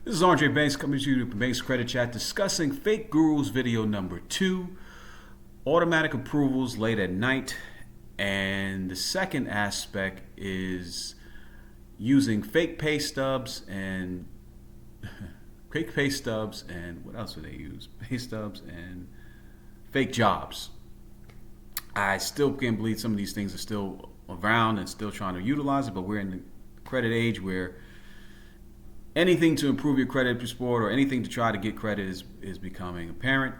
This is Andre Banks coming to you from Banks Credit Chat discussing Fake Gurus video number 2, automatic approvals late at night. And the second aspect is using fake pay stubs and what else do they use? Pay stubs and fake jobs. I still can't believe some of these things are still around and still trying to utilize it, but we're in the credit age where anything to improve your credit score or anything to try to get credit is becoming apparent.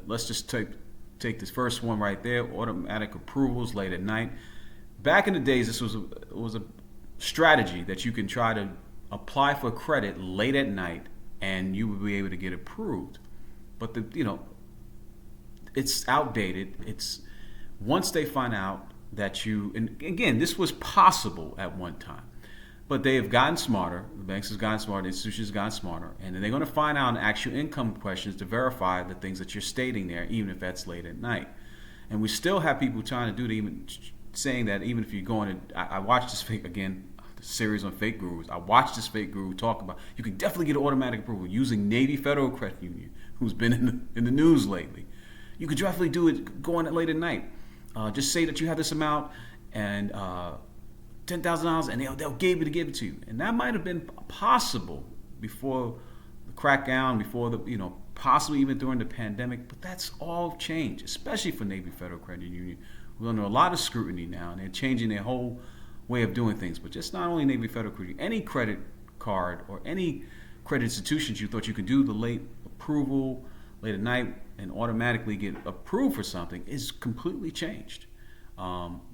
Let's just take this first one right there, automatic approvals late at night. Back in the days, this was a strategy that you can try to apply for credit late at night and you would be able to get approved. But it's outdated. It's once they find out that and again, this was possible at one time. But they have gotten smarter. The banks have gotten smarter. The institutions have gotten smarter. And they're going to find out actual income questions to verify the things that you're stating there, even if that's late at night. And we still have people trying to do it, even saying that even if you're going to, I watched this fake, again, the series on fake gurus. I watched this fake guru talk about, you can definitely get an automatic approval using Navy Federal Credit Union, who's been in the news lately. You could definitely do it going late at night. Just say that you have this amount and $10,000, and they'll give it to you, and that might have been possible before the crackdown, before possibly even during the pandemic. But that's all changed, especially for Navy Federal Credit Union. We're under a lot of scrutiny now, and they're changing their whole way of doing things. But just not only Navy Federal Credit Union, any credit card or any credit institutions you thought you could do the late approval, late at night, and automatically get approved for something is completely changed.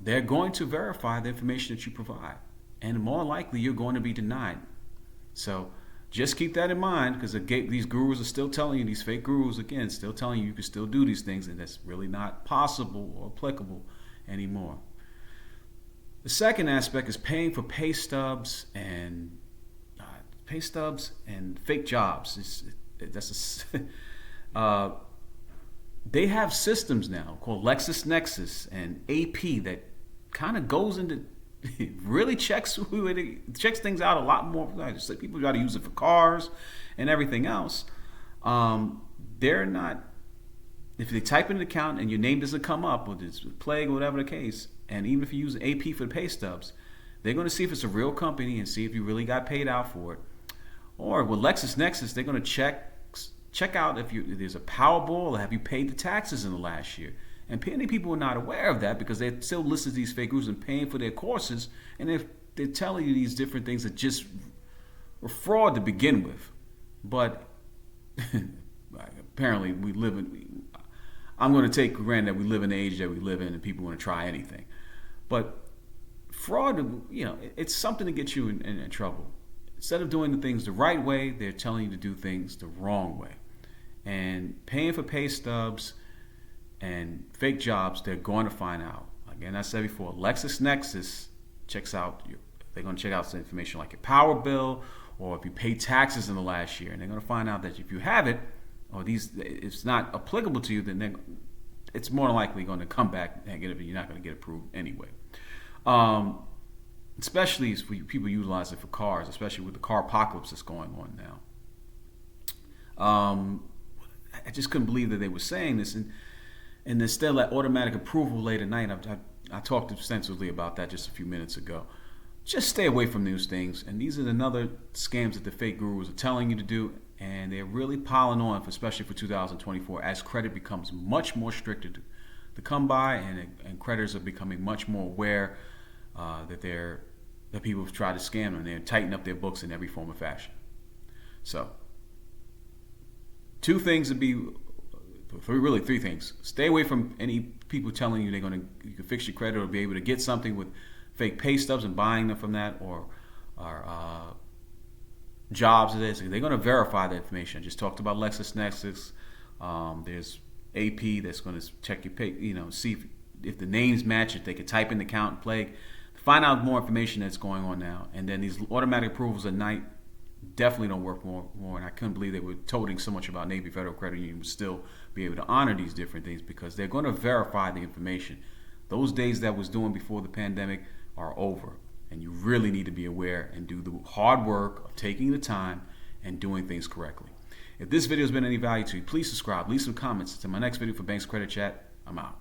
They're going to verify the information that you provide, and more likely you're going to be denied. So just keep that in mind, because these gurus are still telling you, these fake gurus again, still telling you can still do these things, and that's really not possible or applicable anymore. The second aspect is paying for pay stubs and fake jobs. They have systems now called LexisNexis and AP that kind of goes into really checks things out a lot more. Just like people try to use it for cars and everything else. They're not. If they type in an account and your name doesn't come up, or there's plague or whatever the case, and even if you use AP for the pay stubs, they're going to see if it's a real company and see if you really got paid out for it. Or with LexisNexis, they're going to check out if there's a Powerball, or have you paid the taxes in the last year. And many people are not aware of that because they still listen to these fake gurus and paying for their courses, and they're telling you these different things that just were fraud to begin with. But apparently I'm going to take for granted that we live in the age that we live in and people want to try anything. But fraud, it's something to get you in trouble. Instead of doing the things the right way, they're telling you to do things the wrong way. And paying for pay stubs and fake jobs, they're going to find out. Again, I said before, LexisNexis they're going to check out some information like your power bill, or if you paid taxes in the last year. And they're going to find out that if you have it, or it's not applicable to you, then it's more than likely going to come back and get it, but you're not going to get approved anyway. Especially for people utilize it for cars, especially with the car apocalypse that's going on now. I just couldn't believe that they were saying this, and instead of that automatic approval late at night, I talked extensively about that just a few minutes ago. Just stay away from these things, and these are another scams that the fake gurus are telling you to do, and they're really piling on, especially for 2024, as credit becomes much more stricter to come by, and creditors are becoming much more aware that people have tried to scam them. They're tightening up their books in every form of fashion. So, three things. Stay away from any people telling you you can fix your credit or be able to get something with fake pay stubs and buying them from that, or jobs. They're going to verify the information. I just talked about LexisNexis. There's AP that's going to check your pay. See if the names match. If they could type in the count and plague. Find out more information that's going on now. And then these automatic approvals at night definitely don't work more. And I couldn't believe they were toting so much about Navy Federal Credit Union would still be able to honor these different things, because they're going to verify the information. Those days that was doing before the pandemic are over. And you really need to be aware and do the hard work of taking the time and doing things correctly. If this video has been any value to you, please subscribe, leave some comments. Until my next video for Banks Credit Chat, I'm out.